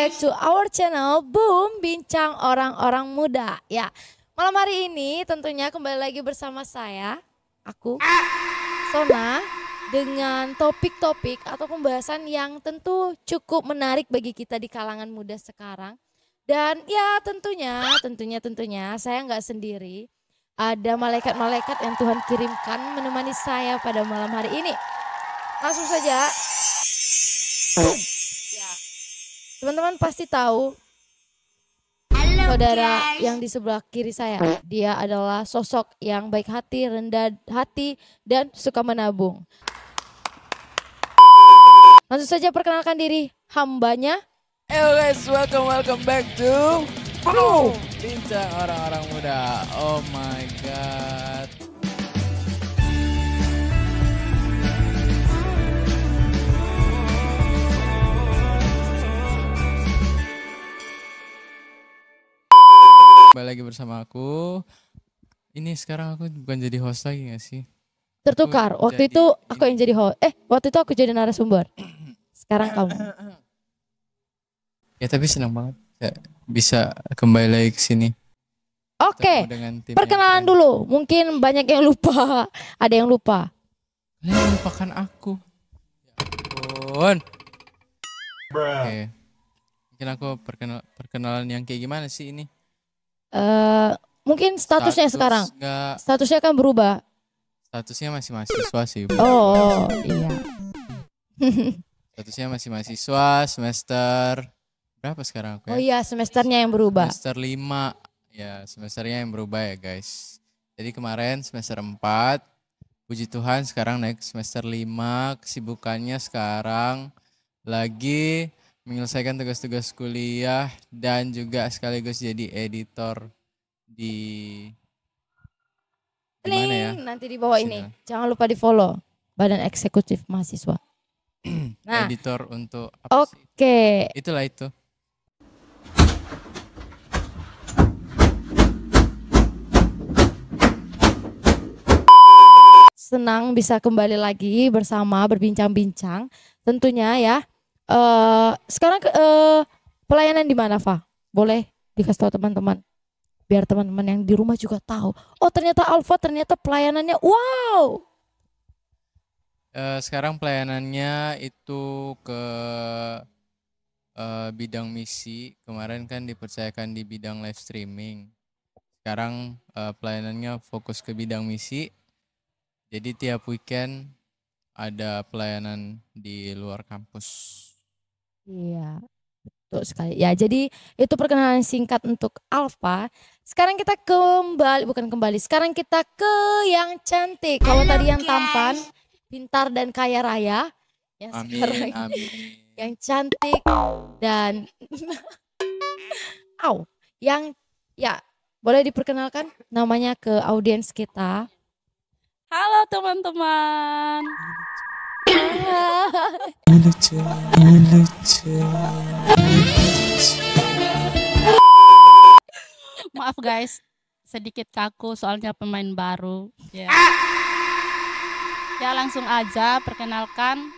back to our channel Boom Bincang Orang-Orang Muda. Ya, malam hari ini tentunya kembali lagi bersama saya, aku, Sona, dengan topik-topik atau pembahasan yang tentu cukup menarik bagi kita di kalangan muda sekarang. Dan ya tentunya saya nggak sendiri. Ada malaikat-malaikat yang Tuhan kirimkan menemani saya pada malam hari ini. Langsung saja. Ya. Teman-teman pasti tahu saudara yang di sebelah kiri saya. Dia adalah sosok yang baik hati, rendah hati, dan suka menabung. Langsung saja perkenalkan diri hambanya. Hello guys, welcome back to Boom Bincang Orang-Orang Muda. Oh my god. Kembali lagi bersama aku. Ini sekarang aku bukan jadi host lagi gak sih? Tertukar. Waktu itu aku yang jadi host. Waktu itu aku jadi narasumber. Sekarang kamu. Ya tapi senang banget bisa kembali lagi ke sini. Oke. Perkenalan dulu. Mungkin banyak yang lupa. Ada yang lupa. Kalian melupakan aku. Ya ampun. Oke. Mungkin aku perkenalan yang kayak gimana sih ini? Mungkin statusnya sekarang. Statusnya kan berubah. Statusnya masih mahasiswa sih. Oh iya. Statusnya masih mahasiswa semester berapa sekarang aku ya? Oh iya, semesternya yang berubah. Semester 5. Ya, semesternya yang berubah ya guys. Jadi kemarin semester 4. Puji Tuhan sekarang naik semester 5. Kesibukannya sekarang lagi menyelesaikan tugas-tugas kuliah dan juga sekaligus jadi editor di mana ya? Nanti di bawah ini. Jangan lupa di follow Badan Eksekutif Mahasiswa. Nah, editor untuk apa sih? Oke. Itulah itu. Senang bisa kembali lagi bersama berbincang-bincang. Tentunya ya. Sekarang pelayanan di mana, Fa? Boleh dikasih tahu teman-teman. Biar teman-teman yang di rumah juga tahu. Oh ternyata Alfa ternyata pelayanannya wow. Sekarang pelayanannya itu ke bidang misi. Kemarin kan dipercayakan di bidang live streaming. Sekarang pelayanannya fokus ke bidang misi. Jadi tiap weekend ada pelayanan di luar kampus. Iya, betul sekali. Ya, jadi itu perkenalan singkat untuk Alfa. Sekarang kita sekarang kita ke yang cantik. Kalau tadi yang tampan, pintar dan kaya raya, yang sekarang yang cantik dan yang ya boleh diperkenalkan namanya ke audiens kita. Halo teman-teman. Maaf guys, sedikit kaku soalnya pemain baru. Ya langsung aja perkenalkan,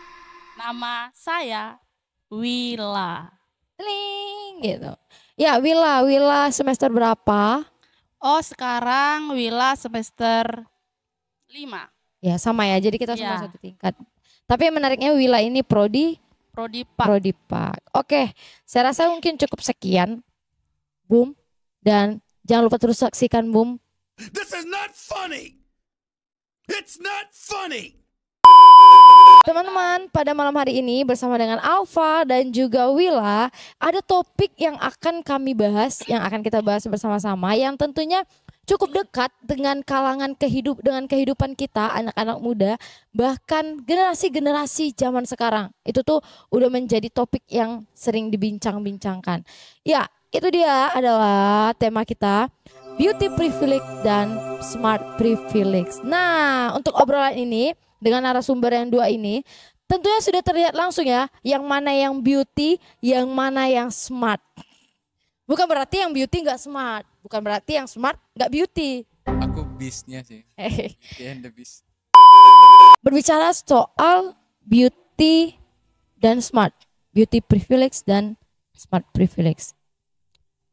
nama saya Willa. Gitu. Ya Willa semester berapa? Oh sekarang Willa semester 5. Ya sama ya, jadi kita semua satu tingkat. Tapi yang menariknya Willa ini Prodi Pak. Oke, saya rasa mungkin cukup sekian. Boom. Dan jangan lupa terus saksikan Boom. This is not funny. It's not funny. Teman-teman, pada malam hari ini bersama dengan Alfa dan juga Willa, ada topik yang akan kami bahas, yang akan kita bahas bersama-sama, yang tentunya cukup dekat dengan dengan kehidupan kita anak-anak muda, bahkan generasi-generasi zaman sekarang. Itu tuh udah menjadi topik yang sering dibincang-bincangkan. Ya, itu dia adalah tema kita, beauty privilege dan smart privilege. Nah, untuk obrolan ini dengan narasumber yang dua ini, tentunya sudah terlihat langsung ya, yang mana yang beauty, yang mana yang smart. Bukan berarti yang beauty gak smart. Bukan berarti yang smart gak beauty. Aku beastnya sih. The beast. Berbicara soal beauty dan smart. Beauty privilege dan smart privilege.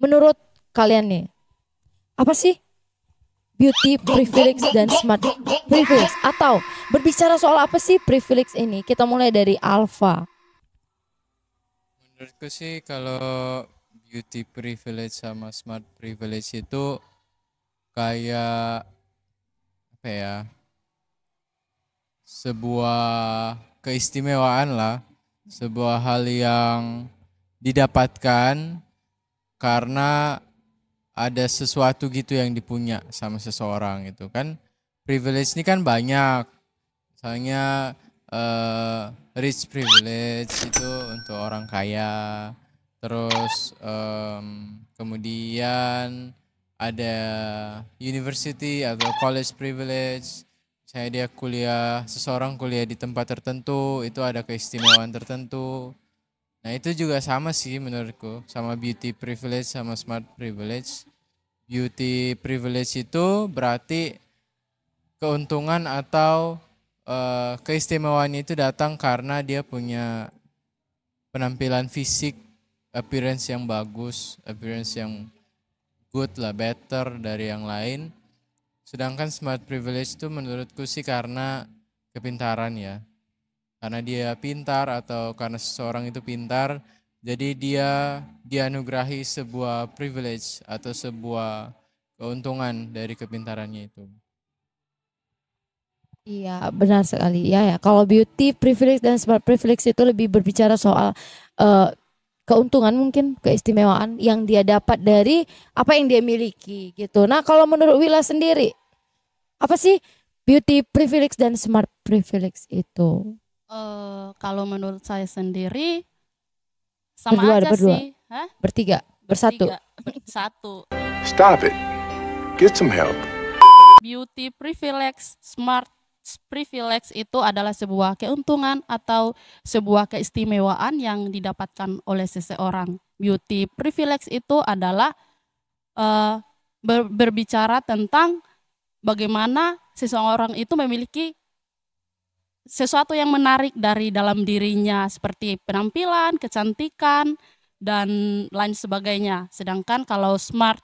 Menurut kalian nih, apa sih beauty privilege dan smart privilege? Atau berbicara soal apa sih privilege ini? Kita mulai dari Alfa. Menurutku sih kalau beauty privilege sama smart privilege itu kayak apa ya? Sebuah keistimewaan lah, sebuah hal yang didapatkan karena ada sesuatu gitu yang dipunya sama seseorang itu kan. Privilege ini kan banyak, misalnya rich privilege itu untuk orang kaya, terus kemudian ada university atau college privilege. Saya dia kuliah, seseorang kuliah di tempat tertentu, itu ada keistimewaan tertentu. Nah itu juga sama sih menurutku, sama beauty privilege sama smart privilege. Beauty privilege itu berarti keuntungan atau keistimewaan itu datang karena dia punya penampilan fisik, appearance yang bagus, appearance yang good lah, better dari yang lain. Sedangkan smart privilege itu menurutku sih karena kepintaran ya. Karena dia pintar atau karena seseorang itu pintar, jadi dia dianugerahi sebuah privilege atau sebuah keuntungan dari kepintarannya itu. Iya, benar sekali. Ya, kalau beauty privilege dan smart privilege itu lebih berbicara soal keuntungan, mungkin keistimewaan yang dia dapat dari apa yang dia miliki gitu. Nah, kalau menurut Willa sendiri, apa sih beauty privilege dan smart privilege itu? Kalau menurut saya sendiri sama Berdua, aja berdua. sih. Hah? Bertiga, bersatu. Bersatu. Stop it. Get some help. Beauty privilege, smart privilege itu adalah sebuah keuntungan atau sebuah keistimewaan yang didapatkan oleh seseorang. Beauty privilege itu adalah berbicara tentang bagaimana seseorang itu memiliki sesuatu yang menarik dari dalam dirinya seperti penampilan, kecantikan, dan lain sebagainya. Sedangkan kalau smart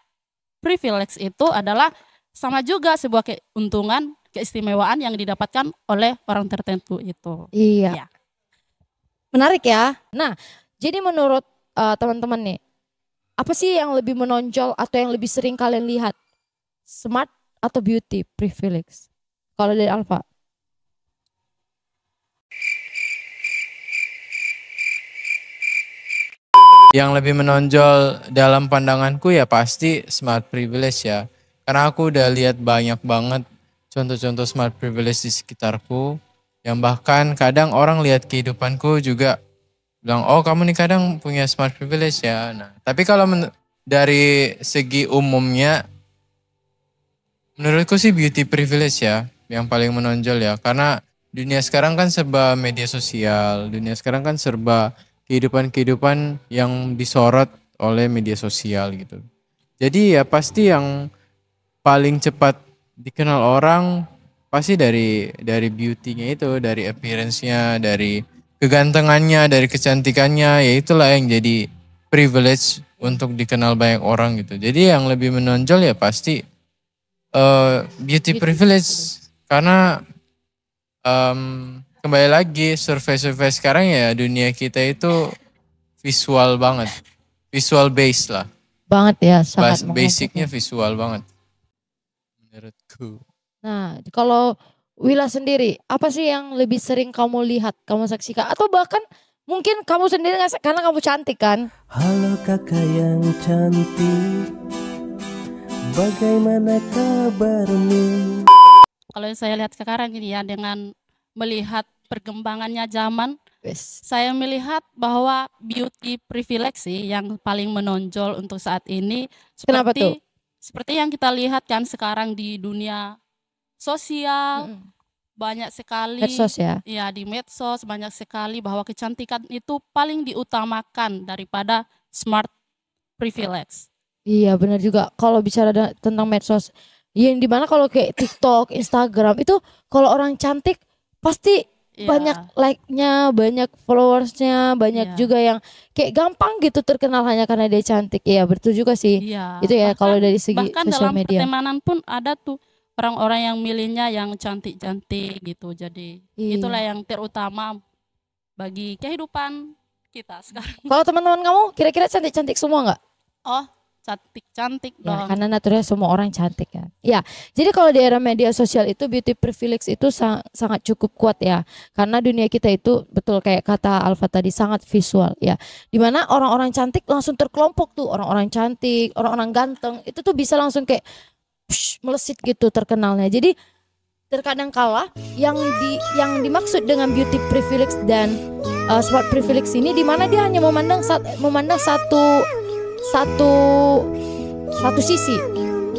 privilege itu adalah sama juga sebuah keuntungan, keistimewaan yang didapatkan oleh orang tertentu itu. Iya. Ya. Menarik ya. Nah, jadi menurut teman-teman nih, apa sih yang lebih menonjol atau yang lebih sering kalian lihat? Smart atau beauty privilege? Kalau dari Alfa. Yang lebih menonjol dalam pandanganku ya pasti smart privilege ya. Karena aku udah lihat banyak banget contoh-contoh smart privilege di sekitarku. Yang bahkan kadang orang lihat kehidupanku juga bilang, oh kamu nih kadang punya smart privilege ya. Nah, tapi kalau dari segi umumnya, menurutku sih beauty privilege ya yang paling menonjol ya. Karena dunia sekarang kan serba media sosial, dunia sekarang kan serba kehidupan-kehidupan yang disorot oleh media sosial gitu. Jadi ya pasti yang paling cepat dikenal orang pasti dari beauty-nya itu, dari appearance-nya, dari kegantengannya, dari kecantikannya, ya itulah yang jadi privilege untuk dikenal banyak orang gitu. Jadi yang lebih menonjol ya pasti beauty privilege karena kembali lagi survei-survei sekarang ya dunia kita itu visual banget, visual base lah. Banget ya, sangat Basicnya visual banget menurutku. Nah, kalau Willa sendiri, apa sih yang lebih sering kamu lihat, kamu saksikan? Atau bahkan mungkin kamu sendiri nggak, karena kamu cantik kan? Halo kakak yang cantik, bagaimana kabarmu? Kalau saya lihat sekarang ini ya, dengan melihat perkembangannya zaman, saya melihat bahwa beauty privilege sih yang paling menonjol untuk saat ini. Kenapa tuh? Seperti yang kita lihat kan sekarang di dunia sosial, banyak sekali. Medsos ya? Ya, di medsos banyak sekali bahwa kecantikan itu paling diutamakan daripada smart privilege. Iya benar juga, kalau bicara tentang medsos, yang dimana kalau kayak TikTok, Instagram itu kalau orang cantik pasti Iya. banyak like-nya, banyak followersnya, banyak Iya. juga yang kayak gampang gitu terkenal hanya karena dia cantik. Iya betul juga sih. Iya. Itu ya kalau dari segi bahkan sosial dalam media. pertemanan pun ada tuh orang-orang yang milihnya yang cantik-cantik gitu. Jadi itulah Iya. yang terutama bagi kehidupan kita sekarang. Kalau teman-teman kamu kira-kira cantik-cantik semua nggak? Oh, cantik-cantik Ya, dong. karena naturalnya semua orang cantik kan. Ya, jadi kalau di era media sosial itu beauty privilege itu sangat cukup kuat ya. Karena dunia kita itu betul kayak kata Alfa tadi sangat visual ya. Dimana orang-orang cantik langsung terkelompok tuh. Orang-orang cantik, orang-orang ganteng itu tuh bisa langsung kayak melesit gitu terkenalnya. Jadi terkadang kala yang dimaksud dengan beauty privilege dan smart privilege ini dimana dia hanya memandang satu sisi,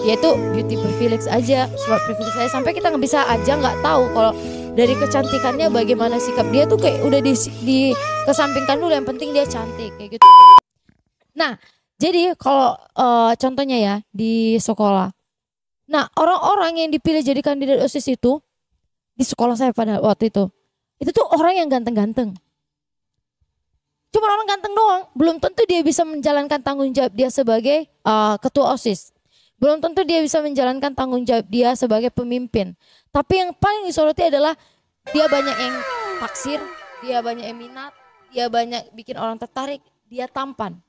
yaitu beauty privilege aja, smart privilege aja, sampai kita nggak bisa aja nggak tahu kalau dari kecantikannya bagaimana sikap dia tuh kayak udah di kesampingkan dulu, yang penting dia cantik kayak gitu. Nah jadi kalau contohnya ya di sekolah, nah orang-orang yang dipilih jadi kandidat OSIS itu di sekolah saya pada waktu itu tuh orang yang ganteng-ganteng. Cuma orang ganteng doang, belum tentu dia bisa menjalankan tanggung jawab dia sebagai ketua OSIS. Belum tentu dia bisa menjalankan tanggung jawab dia sebagai pemimpin. Tapi yang paling disoroti adalah dia banyak yang taksir, dia banyak yang minat, dia banyak bikin orang tertarik, dia tampan.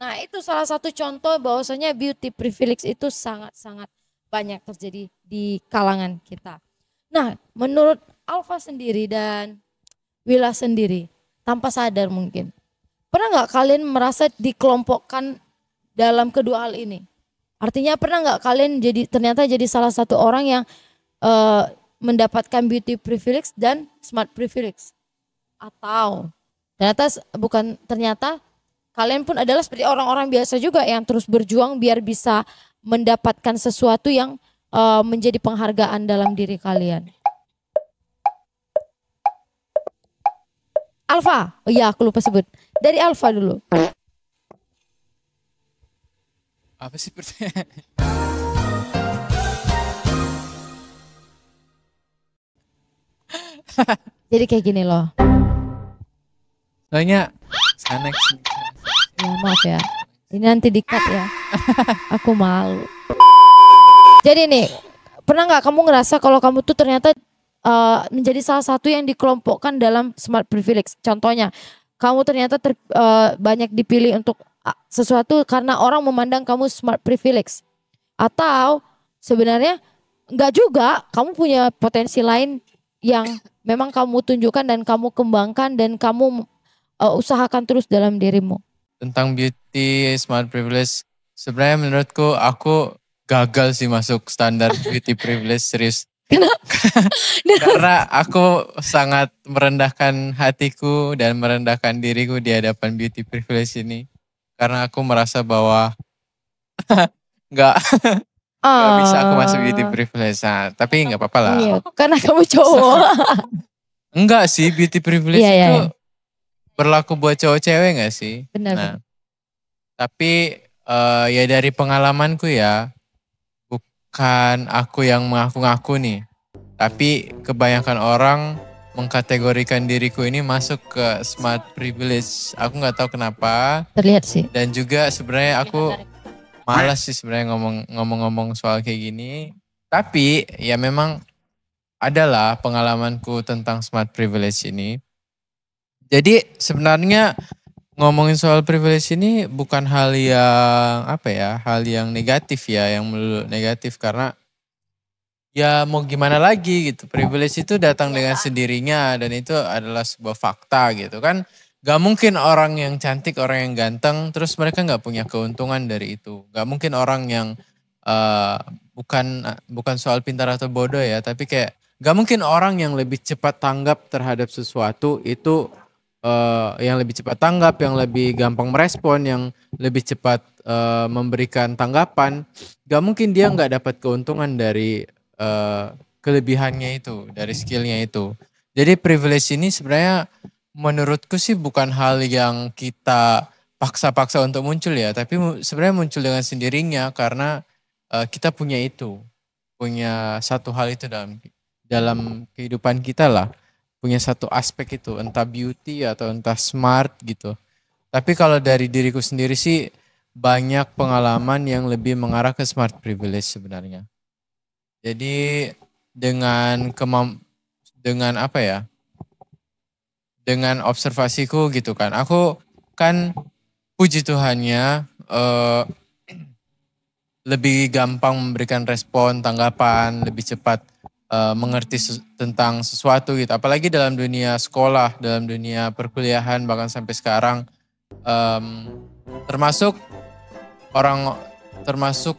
Nah itu salah satu contoh bahwasanya beauty privilege itu sangat-sangat banyak terjadi di kalangan kita. Nah menurut Alfa sendiri dan Willa sendiri, tanpa sadar mungkin, pernah nggak kalian merasa dikelompokkan dalam kedua hal ini? Artinya pernah nggak kalian ternyata jadi salah satu orang yang mendapatkan beauty privilege dan smart privilege? Atau ternyata kalian pun adalah seperti orang-orang biasa juga yang terus berjuang biar bisa mendapatkan sesuatu yang menjadi penghargaan dalam diri kalian. Alfa, oh iya aku lupa sebut. Dari Alfa dulu. Apa sih pertanyaan? Jadi kayak gini loh. Soalnya sana sini. Ya maaf ya. Ini nanti di-cut ya. Aku malu. Jadi nih, pernah nggak kamu ngerasa kalau kamu tuh ternyata menjadi salah satu yang dikelompokkan dalam smart privilege? Contohnya, kamu ternyata banyak dipilih untuk sesuatu karena orang memandang kamu smart privilege. Atau sebenarnya nggak juga, kamu punya potensi lain yang memang kamu tunjukkan dan kamu kembangkan dan kamu usahakan terus dalam dirimu. Tentang beauty smart privilege, sebenarnya menurutku aku gagal sih masuk standar beauty privilege, serius. Karena aku sangat merendahkan hatiku dan merendahkan diriku di hadapan beauty privilege ini. Karena aku merasa bahwa nggak bisa aku masuk beauty privilege. Nah, tapi nggak apa-apa lah. Iya, karena kamu cowok. Enggak sih, beauty privilege Iya, itu iya. berlaku buat cowok cewek gak sih? Benar. Nah, tapi ya dari pengalamanku ya, bukan aku yang mengaku-ngaku nih. Tapi kebanyakan orang mengkategorikan diriku ini masuk ke smart privilege. Aku gak tahu kenapa. Terlihat sih. Dan juga sebenarnya aku malas sih sebenarnya ngomong-ngomong soal kayak gini. Tapi ya memang adalah pengalamanku tentang smart privilege ini. Jadi sebenarnya ngomongin soal privilege ini bukan hal yang hal yang negatif ya, yang melulu negatif, karena ya mau gimana lagi gitu. Privilege itu datang dengan sendirinya dan itu adalah sebuah fakta gitu kan. Gak mungkin orang yang cantik, orang yang ganteng terus mereka gak punya keuntungan dari itu. Gak mungkin orang yang bukan soal pintar atau bodoh ya, tapi kayak gak mungkin orang yang lebih cepat tanggap terhadap sesuatu itu yang lebih cepat tanggap, yang lebih gampang merespon, yang lebih cepat memberikan tanggapan, gak mungkin dia gak dapat keuntungan dari kelebihannya itu, dari skillnya itu. Jadi privilege ini sebenarnya menurutku sih bukan hal yang kita paksa-paksa untuk muncul ya, tapi sebenarnya muncul dengan sendirinya karena kita punya itu, punya satu hal itu dalam kehidupan kita lah, punya satu aspek itu, entah beauty atau entah smart gitu. Tapi kalau dari diriku sendiri sih banyak pengalaman yang lebih mengarah ke smart privilege sebenarnya. Jadi dengan apa ya? Dengan observasiku gitu kan. Aku kan puji Tuhannya lebih gampang memberikan respon, tanggapan, lebih cepat mengerti tentang sesuatu gitu. Apalagi dalam dunia sekolah, dalam dunia perkuliahan, bahkan sampai sekarang. Termasuk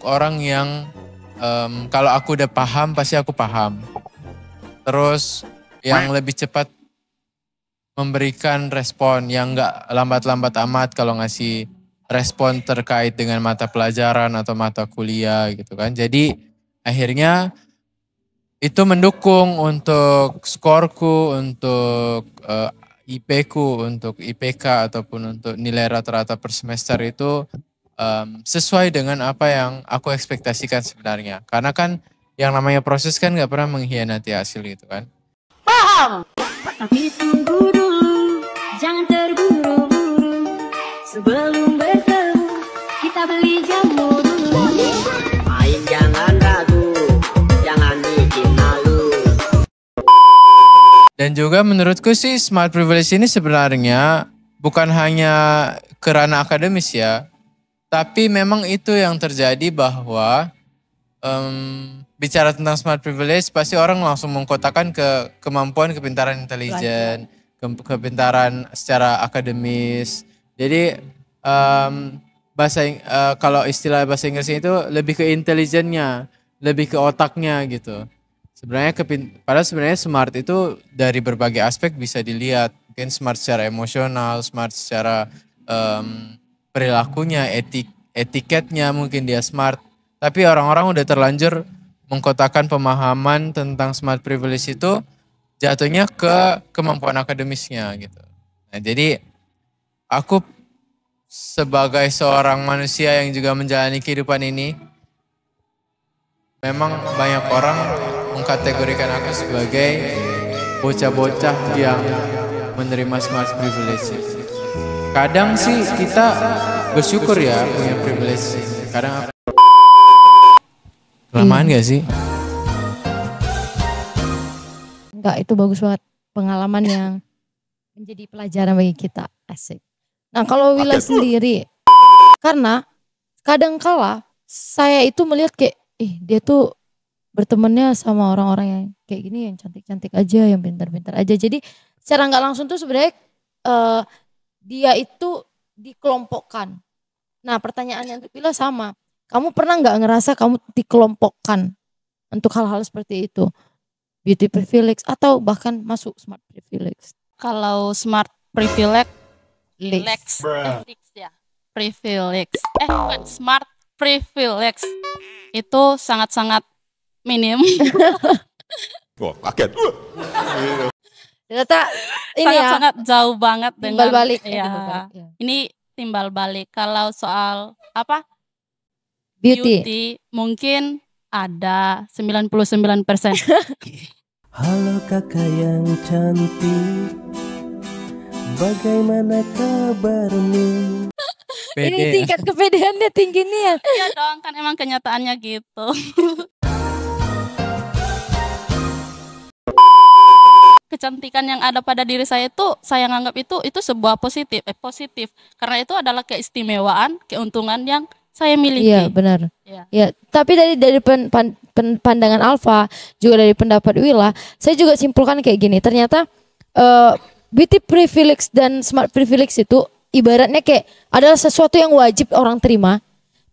orang yang kalau aku udah paham, pasti aku paham. Terus yang lebih cepat memberikan respon, yang gak lambat-lambat amat kalau ngasih respon terkait dengan mata pelajaran atau mata kuliah gitu kan. Jadi akhirnya itu mendukung untuk skorku, untuk IP-ku, untuk IPK ataupun untuk nilai rata-rata per semester itu sesuai dengan apa yang aku ekspektasikan sebenarnya. Karena kan yang namanya proses kan gak pernah mengkhianati hasil gitu kan. Paham? Tapi tunggu dulu, jangan terburu-buru. Sebelum bertemu, kita beli jamu dulu. Ayo jangan ragu, jangan bikin malu. Dan juga menurutku sih smart privilege ini sebenarnya bukan hanya kerana akademis ya. Tapi memang itu yang terjadi bahwa bicara tentang smart privilege pasti orang langsung mengkotakan ke kemampuan kepintaran intelijen, kepintaran secara akademis. Jadi kalau istilah bahasa Inggrisnya itu lebih ke intelijennya, lebih ke otaknya gitu. Padahal sebenarnya smart itu dari berbagai aspek bisa dilihat. Mungkin smart secara emosional, smart secara perilakunya, etiketnya mungkin dia smart. Tapi orang-orang udah terlanjur mengkotakan pemahaman tentang smart privilege itu jatuhnya ke kemampuan akademisnya gitu. Nah, jadi aku sebagai seorang manusia yang juga menjalani kehidupan ini, memang banyak orang mengkategorikan aku sebagai bocah-bocah yang menerima smart privilege. Kadang sih kita bersyukur ya punya privilege. Kadang kelamaan gak sih? Enggak, itu bagus banget. Pengalaman yang menjadi pelajaran bagi kita. Asik. Nah kalau Willa sendiri, karena kadangkala saya itu melihat kayak, dia tuh bertemannya sama orang-orang yang kayak gini, yang cantik-cantik aja, yang pintar-pintar aja. Jadi secara nggak langsung tuh sebenarnya dia itu dikelompokkan. Nah pertanyaannya untuk Willa sama, kamu pernah nggak ngerasa kamu dikelompokkan untuk hal-hal seperti itu? Beauty privilege atau bahkan masuk smart privilege? Kalau smart privilege, privilege, bukan smart privilege itu sangat-sangat minim. Wah, kaget. Ternyata ini sangat-sangat jauh banget timbal dengan balik. ya. Ini timbal balik. Kalau soal Beauty mungkin ada 99%. Halo kakak yang cantik, bagaimana kabarmu? Ini tingkat kepedeannya tinggi nih ya. Iya dong, kan emang kenyataannya gitu. Kecantikan yang ada pada diri saya itu saya anggap itu sebuah positif karena itu adalah keistimewaan, keuntungan yang saya miliki. Iya benar. Ya. Ya, tapi dari pandangan Alfa juga dari pendapat Willa, saya juga simpulkan kayak gini. Ternyata beauty privilege dan smart privilege itu ibaratnya kayak adalah sesuatu yang wajib orang terima.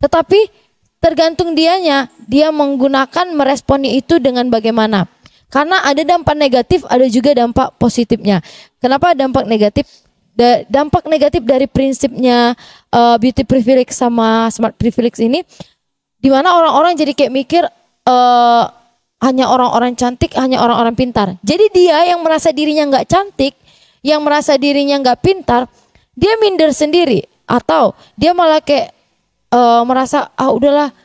Tetapi tergantung dia menggunakan meresponi itu dengan bagaimana. Karena ada dampak negatif, ada juga dampak positifnya. Kenapa dampak negatif? Dampak negatif dari prinsipnya beauty privilege sama smart privilege ini, dimana orang-orang jadi kayak mikir hanya orang-orang cantik, hanya orang-orang pintar. Jadi dia yang merasa dirinya nggak cantik, yang merasa dirinya nggak pintar, dia minder sendiri, atau dia malah kayak merasa udahlah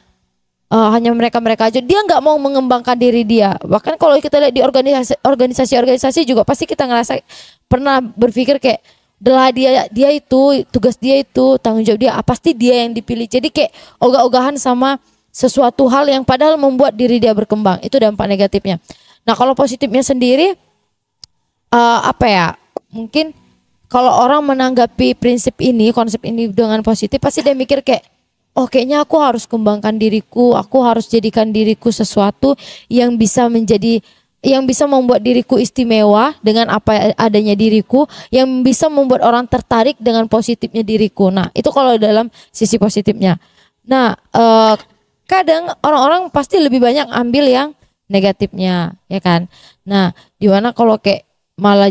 hanya mereka-mereka aja. Dia nggak mau mengembangkan diri dia. Bahkan kalau kita lihat di organisasi juga pasti kita ngerasa pernah berpikir kayak adalah dia itu tugas dia itu tanggung jawab dia. Pasti dia yang dipilih. Jadi kayak ogah-ogahan sama sesuatu hal yang padahal membuat diri dia berkembang. Itu dampak negatifnya. Nah kalau positifnya sendiri mungkin kalau orang menanggapi konsep ini dengan positif, pasti dia mikir kayak, oh kayaknya aku harus kembangkan diriku, aku harus jadikan diriku sesuatu yang bisa membuat diriku istimewa dengan apa adanya diriku, yang bisa membuat orang tertarik dengan positifnya diriku. Nah itu kalau dalam sisi positifnya. Nah kadang orang-orang pasti lebih banyak ambil yang negatifnya, ya kan. Nah dimana kalau kayak malah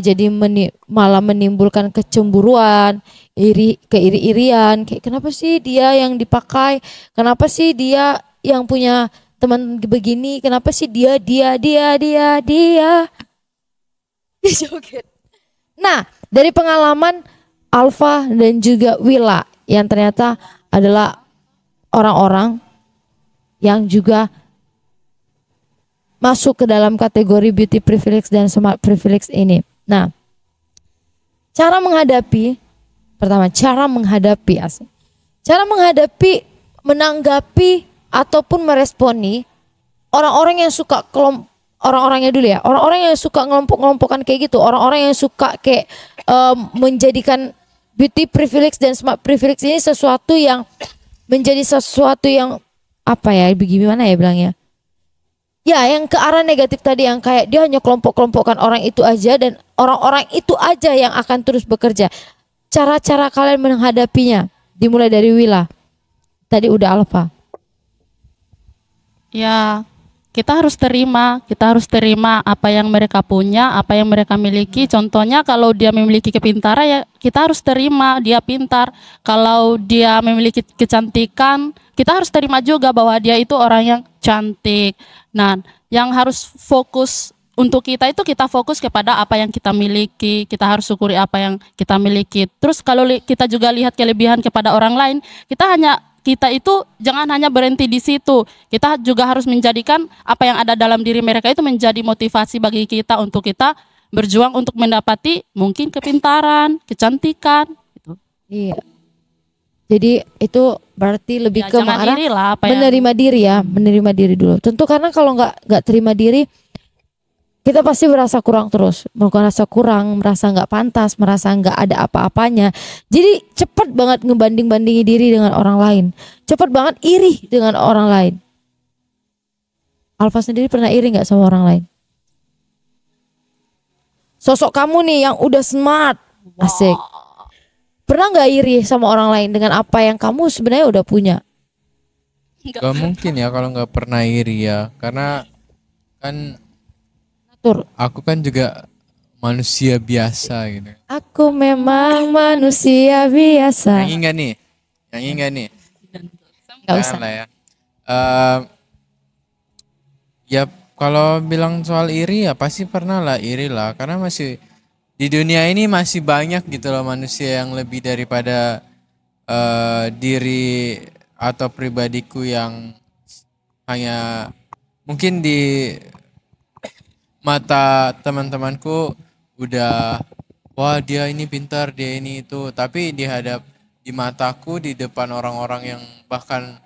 menimbulkan kecemburuan, keiri-irian, kayak kenapa sih dia yang dipakai, kenapa sih dia yang punya teman begini, kenapa sih dia joget. Nah dari pengalaman Alfa dan juga Willa yang ternyata adalah orang-orang yang juga masuk ke dalam kategori beauty privilege dan smart privilege ini. Nah, cara menghadapi, menanggapi ataupun meresponi orang-orang yang suka orang-orangnya dulu ya, orang-orang yang suka ngelompok-ngelompokan kayak gitu, orang-orang yang suka kayak menjadikan beauty privilege dan smart privilege ini sesuatu yang menjadi sesuatu yang bagaimana ya bilangnya? Ya yang ke arah negatif tadi, yang kayak dia hanya kelompok-kelompokkan orang itu aja dan orang-orang itu aja yang akan terus bekerja. Cara-cara kalian menghadapinya dimulai dari Willa. Tadi udah Alfa. Ya, kita harus terima apa yang mereka punya, apa yang mereka miliki. Contohnya kalau dia memiliki kepintaran ya kita harus terima dia pintar. Kalau dia memiliki kecantikan, kita harus terima juga bahwa dia itu orang yang cantik. Nah, yang harus fokus untuk kita itu kita fokus kepada apa yang kita miliki, kita harus syukuri apa yang kita miliki. Terus kalau kita juga lihat kelebihan kepada orang lain, kita itu jangan hanya berhenti di situ. Kita juga harus menjadikan apa yang ada dalam diri mereka itu menjadi motivasi bagi kita untuk kita berjuang untuk mendapati mungkin kepintaran, kecantikan. Gitu. Iya. Jadi itu berarti lebih ke mengarah menerima diri dulu. Tentu karena kalau nggak terima diri, kita pasti merasa kurang terus, merasa nggak pantas, merasa nggak ada apa-apanya. Jadi cepat banget ngebanding-bandingi diri dengan orang lain, cepat banget iri dengan orang lain. Alfa sendiri pernah iri nggak sama orang lain? Sosok kamu nih yang udah smart, asik. Pernah nggak iri sama orang lain dengan apa yang kamu sebenarnya udah punya? Gak mungkin ya kalau nggak pernah iri ya, karena kan aku kan juga manusia biasa gitu. Aku memang manusia biasa. Nyanyi nggak nih? Nggak usah. Lah ya. Ya kalau bilang soal iri ya pasti pernah lah iri lah, karena masih di dunia ini masih banyak gitu loh manusia yang lebih daripada diri atau pribadiku yang hanya mungkin di mata teman-temanku udah wah dia ini pintar, dia ini itu, tapi di mataku di depan orang-orang yang bahkan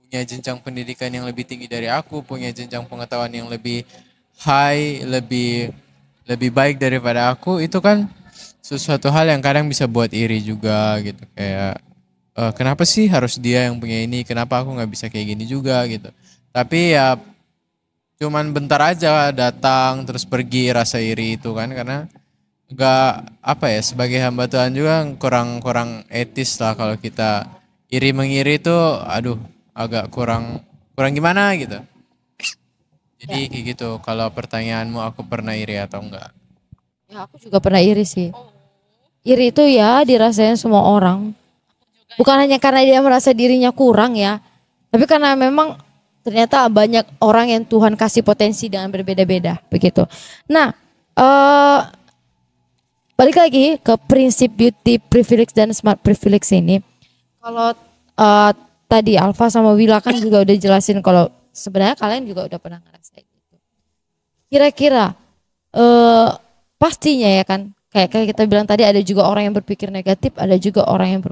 punya jenjang pendidikan yang lebih tinggi dari aku, punya jenjang pengetahuan yang lebih high, lebih baik daripada aku, itu kan sesuatu hal yang kadang bisa buat iri juga gitu. Kayak kenapa sih harus dia yang punya ini, kenapa aku nggak bisa kayak gini juga gitu. Tapi ya cuman bentar aja datang terus pergi rasa iri itu kan, karena nggak sebagai hamba Tuhan juga kurang etis lah kalau kita iri mengiri itu agak kurang gimana gitu. Jadi kayak gitu. Kalau pertanyaanmu aku pernah iri atau enggak? Ya aku juga pernah iri sih. Iri itu ya dirasain semua orang. Bukan hanya karena dia merasa dirinya kurang ya, tapi karena memang ternyata banyak orang yang Tuhan kasih potensi dengan berbeda-beda begitu. Nah, balik lagi ke prinsip beauty privilege dan smart privilege ini. Kalau tadi Alfa sama Wila kan juga udah jelasin kalau sebenarnya kalian juga udah pernah ngerasain itu. Kira-kira pastinya ya kan, kayak kita bilang tadi ada juga orang yang berpikir negatif, ada juga orang yang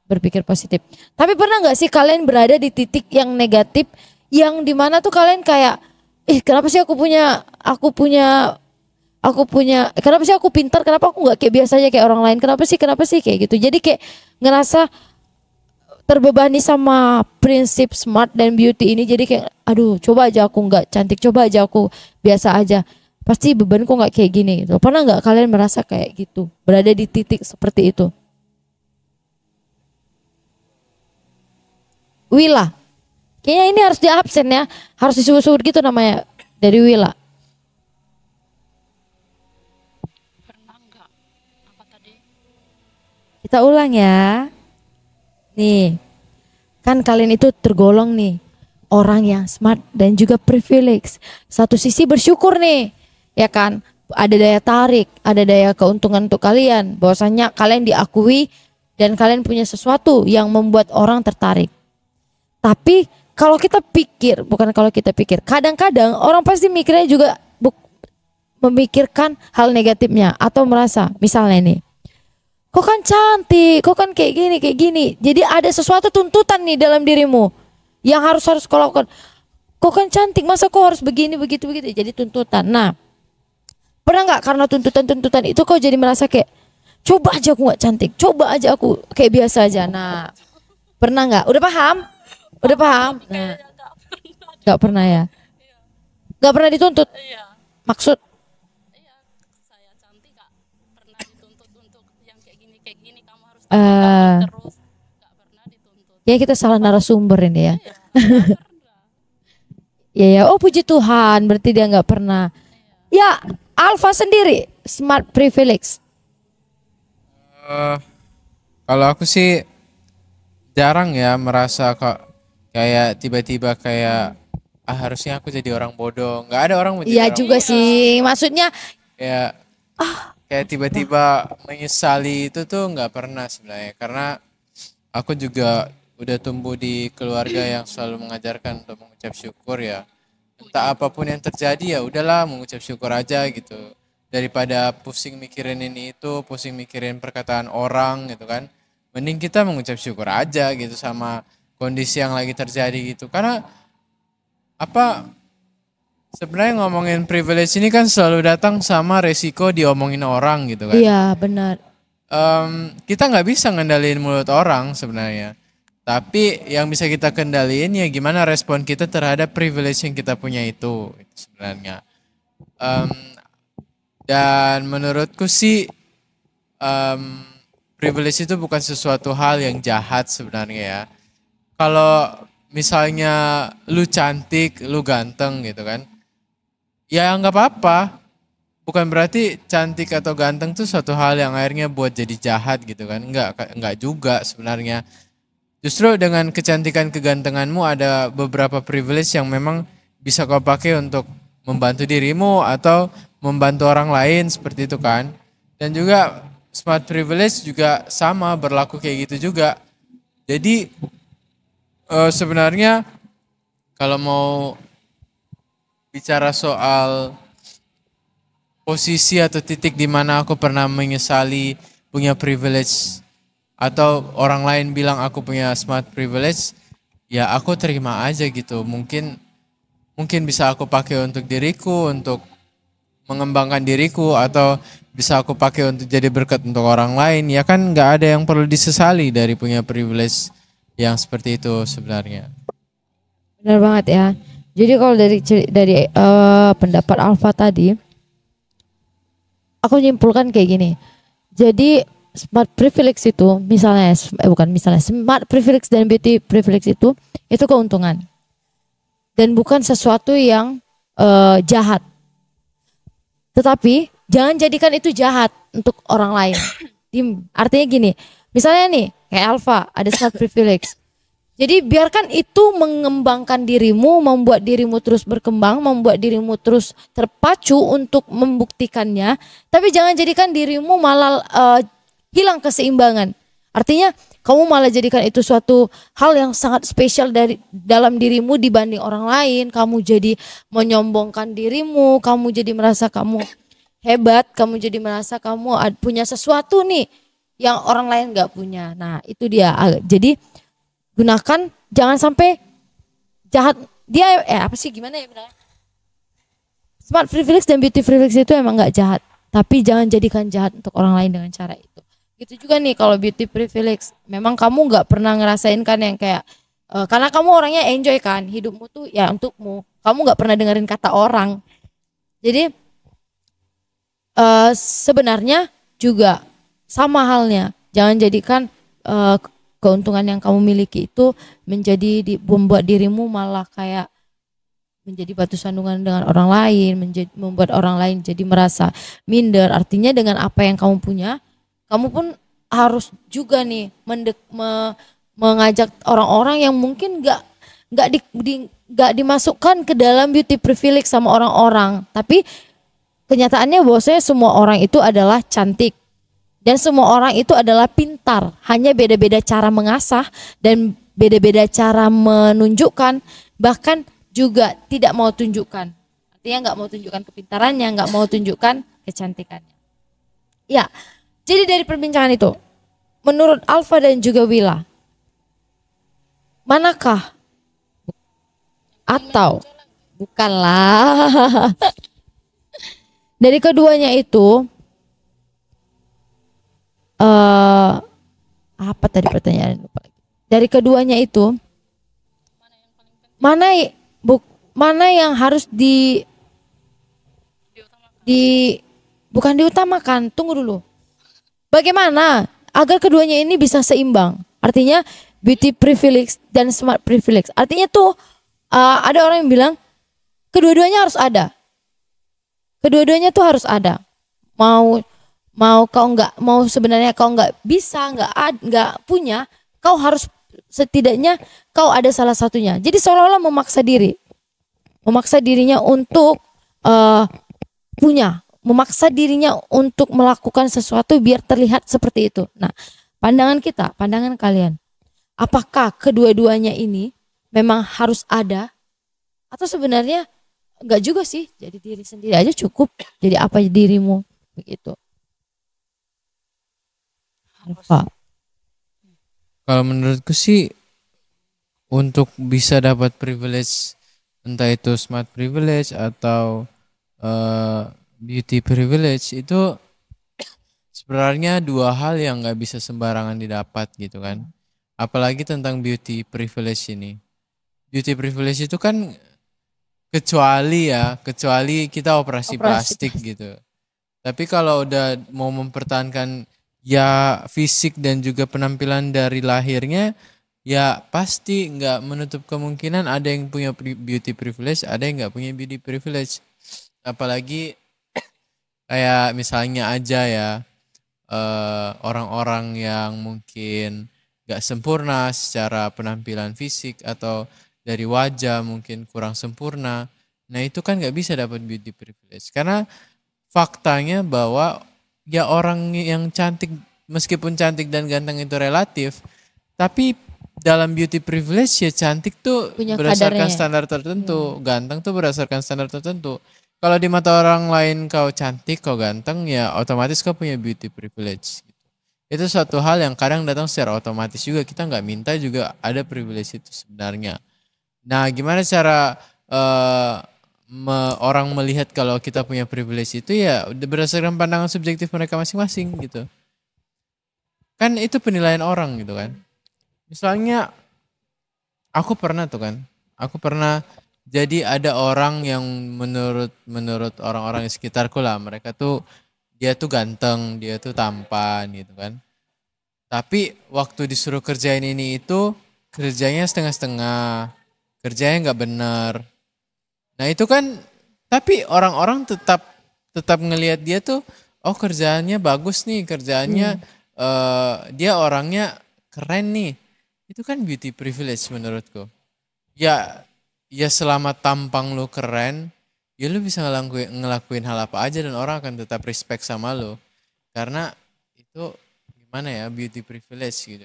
berpikir positif. Tapi pernah nggak sih kalian berada di titik yang negatif, yang dimana tuh kalian kayak, kenapa sih kenapa sih aku pintar, kenapa aku nggak kayak biasa aja kayak orang lain, kenapa sih kayak gitu. Jadi kayak ngerasa terbebani sama prinsip smart dan beauty ini, jadi kayak aduh coba aja aku nggak cantik, coba aja aku biasa aja, pasti bebanku nggak kayak gini gitu. Pernah nggak kalian merasa kayak gitu, berada di titik seperti itu? Wila, kayaknya ini harus di absen ya, harus disebut-sebut gitu namanya dari Wila. Pernah nggak? Apa tadi? Kita ulang ya. Nih, kan kalian itu tergolong nih orang yang smart dan juga privilege. Satu sisi bersyukur nih, ya kan? Ada daya tarik, ada daya keuntungan untuk kalian. Bahwasanya kalian diakui dan kalian punya sesuatu yang membuat orang tertarik. Tapi kalau kita pikir, kadang-kadang orang pasti mikirnya juga memikirkan hal negatifnya atau merasa, misalnya nih, kok kan cantik, kok kan kayak gini. Jadi ada sesuatu tuntutan nih dalam dirimu yang harus kau lakukan. Kok kan cantik, masa kau harus begini, begitu. Jadi tuntutan. Nah, pernah nggak karena tuntutan itu kau jadi merasa kayak, coba aja aku nggak cantik, coba aja aku kayak biasa aja. Nah, pernah nggak? Udah paham? Nah, nggak pernah ya? Nggak pernah dituntut? Maksud? Saya cantik gak pernah dituntut untuk yang kayak gini kamu harus terus, gak pernah dituntut. Ya kita salah narasumber ini ya. Ya, oh puji Tuhan, berarti dia nggak pernah. Ya, Alfa sendiri smart privilege. Kalau aku sih jarang ya merasa kok kayak tiba-tiba kayak harusnya aku jadi orang bodoh. Nggak ada orang mau jadi Iya orang juga sih, maksudnya kayak tiba-tiba menyesali itu tuh nggak pernah sebenarnya, karena aku juga udah tumbuh di keluarga yang selalu mengajarkan untuk mengucap syukur ya. Entah apapun yang terjadi ya udahlah mengucap syukur aja gitu, daripada pusing mikirin ini itu, pusing mikirin perkataan orang gitu kan. Mending kita mengucap syukur aja gitu sama kondisi yang lagi terjadi gitu. Karena sebenarnya ngomongin privilege ini kan selalu datang sama resiko diomongin orang gitu kan. iya benar. Kita nggak bisa ngendaliin mulut orang sebenarnya. Tapi yang bisa kita kendaliin ya gimana respon kita terhadap privilege yang kita punya itu sebenarnya. Dan menurutku sih privilege itu bukan sesuatu hal yang jahat sebenarnya ya. Kalau misalnya lu cantik, lu ganteng gitu kan, ya nggak apa-apa. Bukan berarti cantik atau ganteng tuh suatu hal yang akhirnya buat jadi jahat gitu kan. Enggak juga sebenarnya. Justru dengan kecantikan kegantenganmu ada beberapa privilege yang memang bisa kau pakai untuk membantu dirimu atau membantu orang lain seperti itu kan. Dan juga smart privilege juga sama berlaku kayak gitu juga. Jadi sebenarnya kalau mau bicara soal posisi atau titik di mana aku pernah menyesali punya privilege atau orang lain bilang aku punya smart privilege, ya aku terima aja gitu. Mungkin bisa aku pakai untuk diriku, untuk mengembangkan diriku, atau bisa aku pakai untuk jadi berkat untuk orang lain. Ya kan nggak ada yang perlu disesali dari punya privilege yang seperti itu sebenarnya. Benar banget ya. Jadi kalau dari pendapat Alfa tadi, aku nyimpulkan kayak gini. Jadi smart privilege itu smart privilege dan beauty privilege itu keuntungan. Dan bukan sesuatu yang jahat. Tetapi jangan jadikan itu jahat untuk orang lain. Artinya gini, misalnya nih kayak Alfa ada smart privilege. Jadi biarkan itu mengembangkan dirimu, membuat dirimu terus berkembang, membuat dirimu terus terpacu untuk membuktikannya. Tapi jangan jadikan dirimu malah hilang keseimbangan. Artinya kamu malah jadikan itu suatu hal yang sangat spesial dari dalam dirimu dibanding orang lain. Kamu jadi menyombongkan dirimu, kamu jadi merasa kamu hebat, kamu jadi merasa kamu punya sesuatu nih yang orang lain gak punya. Nah itu dia. Jadi gunakan, jangan sampai jahat. Dia apa sih, gimana ya benar? Smart privilege dan beauty privilege itu emang gak jahat, tapi jangan jadikan jahat untuk orang lain dengan cara itu. Gitu juga nih kalau beauty privilege, memang kamu gak pernah ngerasain kan yang kayak karena kamu orangnya enjoy kan, hidupmu tuh ya untukmu, kamu gak pernah dengerin kata orang. Jadi sebenarnya juga sama halnya, jangan jadikan keuntungan yang kamu miliki itu membuat dirimu malah kayak menjadi batu sandungan dengan orang lain, membuat orang lain jadi merasa minder. Artinya dengan apa yang kamu punya, kamu pun harus juga nih mengajak orang-orang yang mungkin nggak dimasukkan ke dalam beauty privilege sama orang-orang. Tapi kenyataannya bahwasanya semua orang itu adalah cantik. Dan semua orang itu adalah pintar, hanya beda-beda cara mengasah dan beda-beda cara menunjukkan, bahkan juga tidak mau tunjukkan. Artinya nggak mau tunjukkan kepintarannya, nggak mau tunjukkan kecantikannya. Ya, jadi dari perbincangan itu, menurut Alfa dan juga Willa, manakah atau bukanlah dari keduanya itu apa tadi pertanyaan, lupa lagi. Dari keduanya itu mana yang harus bukan diutamakan, tunggu dulu. Bagaimana agar keduanya ini bisa seimbang? Artinya beauty privilege dan smart privilege. Artinya tuh ada orang yang bilang kedua-duanya harus ada. Kedua-duanya tuh harus ada. Mau kau nggak mau, sebenarnya kau nggak bisa, nggak punya, kau harus setidaknya kau ada salah satunya. Jadi seolah-olah memaksa dirinya untuk punya, memaksa dirinya untuk melakukan sesuatu biar terlihat seperti itu. Nah, pandangan kalian, apakah kedua-duanya ini memang harus ada atau sebenarnya nggak juga sih? Jadi diri sendiri aja cukup. Jadi apa dirimu begitu? Apa? Kalau menurutku sih untuk bisa dapat privilege, entah itu smart privilege atau beauty privilege, itu sebenarnya dua hal yang nggak bisa sembarangan didapat gitu kan. Apalagi tentang beauty privilege ini. Beauty privilege itu kan kecuali kita operasi plastik gitu. Tapi kalau udah mau mempertahankan ya fisik dan juga penampilan dari lahirnya, ya pasti nggak menutup kemungkinan ada yang punya beauty privilege, ada yang nggak punya beauty privilege. Apalagi kayak misalnya aja ya orang-orang yang mungkin nggak sempurna secara penampilan fisik atau dari wajah mungkin kurang sempurna. Nah itu kan nggak bisa dapat beauty privilege karena faktanya bahwa ya orang yang cantik, meskipun cantik dan ganteng itu relatif, tapi dalam beauty privilege ya cantik tuh Punya berdasarkan kadarnya. standar tertentu, ganteng tuh berdasarkan standar tertentu. Kalau di mata orang lain kau cantik, kau ganteng, ya otomatis kau punya beauty privilege. Itu suatu hal yang kadang datang secara otomatis juga, kita nggak minta juga ada privilege itu sebenarnya. Nah gimana cara orang melihat kalau kita punya privilege itu ya berdasarkan pandangan subjektif mereka masing-masing gitu. Kan itu penilaian orang gitu kan. Misalnya aku pernah jadi ada orang yang menurut orang-orang di sekitarku lah, mereka tuh dia tuh ganteng, dia tuh tampan gitu kan. Tapi waktu disuruh kerjain ini itu kerjanya setengah-setengah, kerjanya nggak benar. Nah itu kan, tapi orang-orang tetap ngelihat dia tuh, oh kerjaannya bagus nih, kerjaannya dia orangnya keren nih. Itu kan beauty privilege menurutku. Ya selama tampang lu keren, ya lu bisa ngelakuin hal apa aja dan orang akan tetap respect sama lu. Karena itu gimana ya, beauty privilege gitu.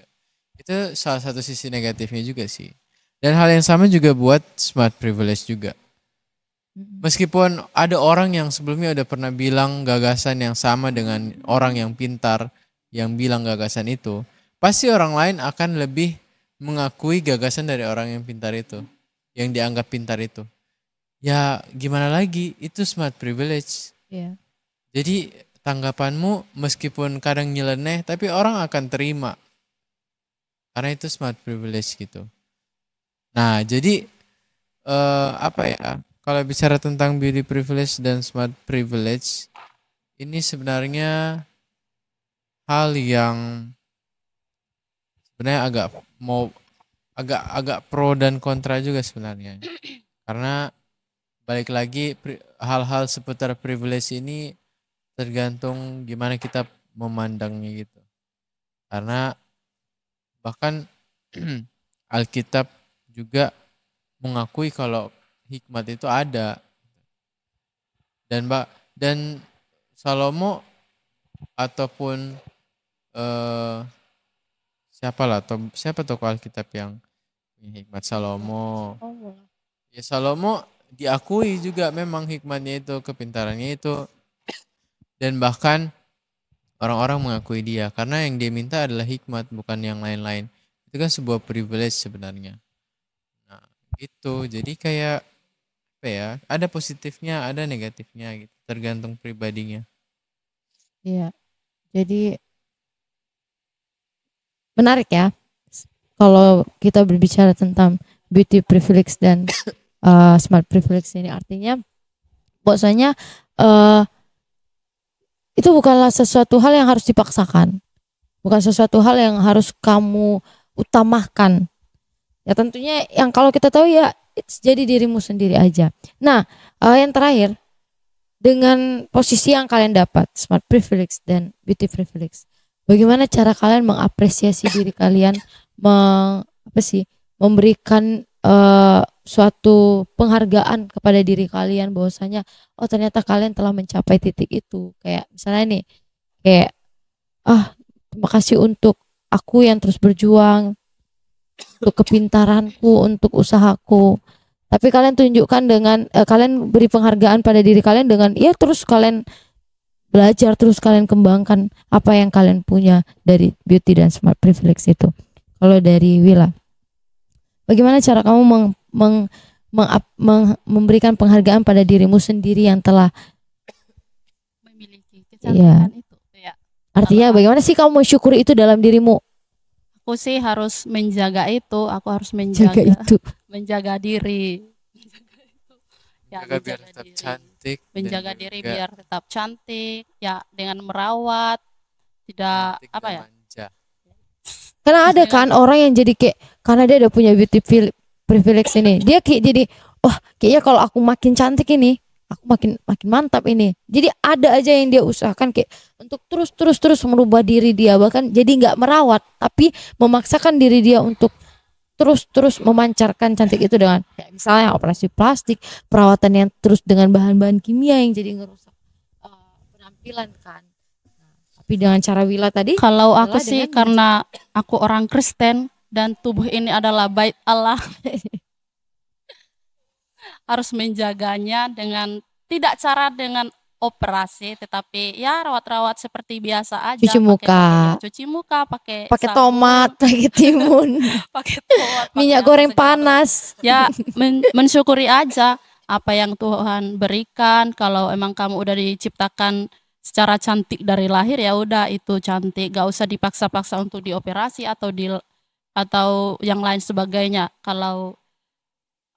Itu salah satu sisi negatifnya juga sih. Dan hal yang sama juga buat smart privilege juga. Meskipun ada orang yang sebelumnya udah pernah bilang gagasan yang sama dengan orang yang pintar yang bilang gagasan itu, pasti orang lain akan lebih mengakui gagasan dari orang yang pintar itu, yang dianggap pintar itu. Ya gimana lagi, itu smart privilege. Iya. Jadi tanggapanmu meskipun kadang nyeleneh, tapi orang akan terima. Karena itu smart privilege gitu. Nah jadi apa ya? Kalau bicara tentang beauty privilege dan smart privilege, ini sebenarnya hal yang sebenarnya agak pro dan kontra juga sebenarnya. Karena balik lagi hal-hal seputar privilege ini tergantung gimana kita memandangnya gitu. Karena bahkan Alkitab juga mengakui kalau hikmat itu ada. Dan Salomo ataupun siapa tokoh Alkitab yang punya hikmat? Salomo. Ya Salomo diakui juga memang hikmatnya itu, kepintarannya itu. Dan bahkan orang-orang mengakui dia karena yang dia minta adalah hikmat, bukan yang lain-lain. Itu kan sebuah privilege sebenarnya. Nah, gitu. Jadi kayak apa ya? Ada positifnya, ada negatifnya gitu, tergantung pribadinya. Iya. Jadi menarik ya. Kalau kita berbicara tentang beauty privilege dan smart privilege ini, artinya bahwasanya itu bukanlah sesuatu hal yang harus dipaksakan. Bukan sesuatu hal yang harus kamu utamakan. Ya tentunya yang kalau kita tahu ya jadi dirimu sendiri aja. Nah, yang terakhir, dengan posisi yang kalian dapat, smart privilege dan beauty privilege, bagaimana cara kalian mengapresiasi diri kalian, memberikan suatu penghargaan kepada diri kalian bahwasanya oh ternyata kalian telah mencapai titik itu. Kayak misalnya nih, kayak terima kasih untuk aku yang terus berjuang, untuk kepintaranku, untuk usahaku. Tapi kalian tunjukkan dengan kalian beri penghargaan pada diri kalian dengan ya terus kalian belajar, terus kalian kembangkan apa yang kalian punya dari beauty dan smart privilege itu. Kalau dari Willa, bagaimana cara kamu memberikan penghargaan pada dirimu sendiri yang telah memiliki kecantikan itu ya. Artinya bagaimana sih kamu mensyukuri itu dalam dirimu? Aku sih harus menjaga itu, aku harus Jaga itu. menjaga diri. Ya, Jaga biar tetap diri. cantik. Menjaga dan diri juga biar tetap cantik, ya dengan merawat, tidak cantik apa dan ya? manja. Karena ada kan orang yang jadi kayak karena dia udah punya beauty privilege ini, dia kayak jadi kayaknya kalau aku makin cantik ini, aku makin mantap ini. Jadi ada aja yang dia usahakan kayak untuk terus merubah diri dia, bahkan jadi nggak merawat, tapi memaksakan diri dia untuk terus memancarkan cantik itu dengan kayak misalnya operasi plastik, perawatan yang terus dengan bahan-bahan kimia yang jadi ngerusak penampilan kan. Tapi dengan cara Willa tadi, Kalau aku adalah sih dengan karena aku orang Kristen dan tubuh ini adalah bait Allah, harus menjaganya dengan tidak dengan operasi, tetapi ya rawat-rawat seperti biasa aja. Cuci muka. Cuci muka, pakai pakai sabun, tomat, pakai timun, pakai tomat, pakai minyak apa goreng segala panas. ya mensyukuri aja apa yang Tuhan berikan. Kalau emang kamu udah diciptakan secara cantik dari lahir, ya udah itu cantik, gak usah dipaksa-paksa untuk dioperasi atau yang lain sebagainya. Kalau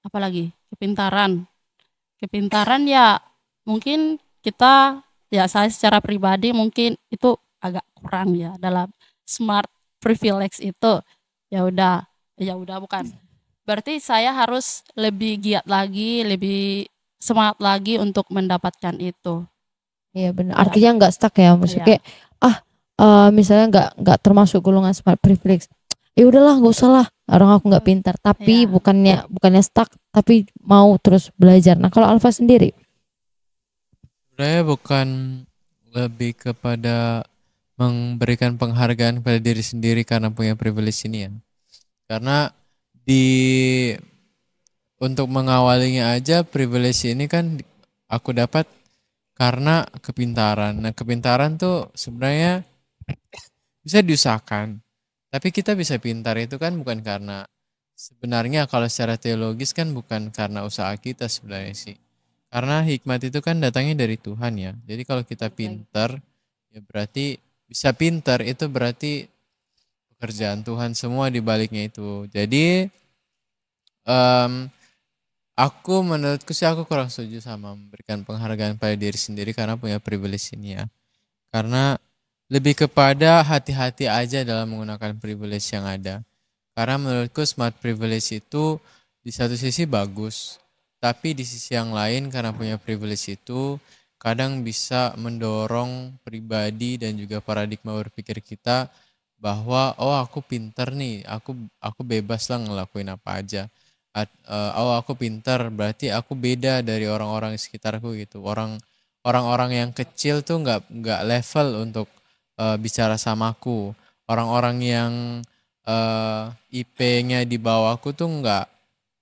apalagi kepintaran ya mungkin kita, ya saya secara pribadi mungkin itu agak kurang ya dalam smart privilege itu. Ya udah bukan berarti saya harus lebih giat lagi, lebih semangat lagi untuk mendapatkan itu. Iya benar. Ya. Artinya nggak stuck ya, maksudnya Iya. kayak misalnya nggak termasuk golongan smart privilege. Ya udahlah, nggak usah lah. Orang aku nggak pintar, tapi Iya. bukannya stuck, tapi mau terus belajar. Nah kalau Alfa sendiri, Sebenarnya bukan lebih kepada memberikan penghargaan pada diri sendiri karena punya privilege ini ya. Karena untuk mengawalinya aja privilege ini kan aku dapat karena kepintaran. Nah, kepintaran tuh sebenarnya bisa diusahakan. Tapi kita bisa pintar itu kan bukan karena, sebenarnya kalau secara teologis kan bukan karena usaha kita sebenarnya sih. Karena hikmat itu kan datangnya dari Tuhan ya. Jadi kalau kita pintar, ya berarti bisa pintar itu berarti pekerjaan Tuhan semua di baliknya itu. Jadi menurutku sih aku kurang setuju sama memberikan penghargaan pada diri sendiri karena punya privilege ini ya. Karena lebih kepada hati-hati aja dalam menggunakan privilege yang ada. Karena menurutku smart privilege itu di satu sisi bagus, tapi di sisi yang lain karena punya privilege itu kadang bisa mendorong pribadi dan juga paradigma berpikir kita bahwa aku pinter nih, aku bebas lah ngelakuin apa aja. Aku pinter berarti aku beda dari orang-orang di sekitarku gitu. Orang-orang yang kecil tuh nggak level untuk bicara sama aku. Orang-orang yang IP-nya di bawahku tuh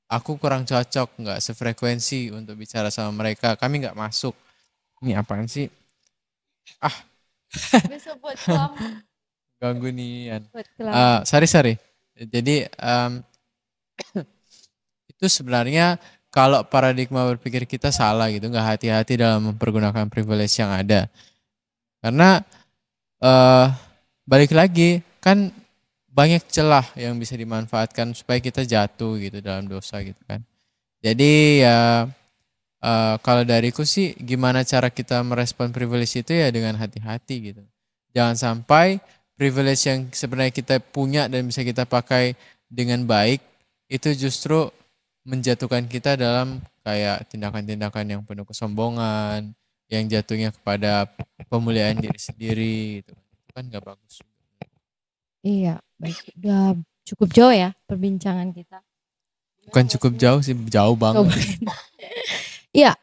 aku kurang cocok, nggak sefrekuensi untuk bicara sama mereka. Kami nggak masuk. Ini apaan sih? Bisa buat kelam. Ganggu nih. Buat kelam. Sorry. Jadi itu sebenarnya kalau paradigma berpikir kita salah gitu, nggak hati-hati dalam mempergunakan privilege yang ada. Karena balik lagi kan banyak celah yang bisa dimanfaatkan supaya kita jatuh gitu dalam dosa gitu kan. Jadi ya kalau dariku sih gimana cara kita merespon privilege itu ya dengan hati-hati gitu. Jangan sampai privilege yang sebenarnya kita punya dan bisa kita pakai dengan baik itu justru menjatuhkan kita dalam kayak tindakan-tindakan yang penuh kesombongan, yang jatuhnya kepada pemuliaan diri sendiri gitu. Itu kan gak bagus. Iya, baik. Udah cukup jauh ya perbincangan kita. Bukan cukup jauh sih, jauh banget. Iya,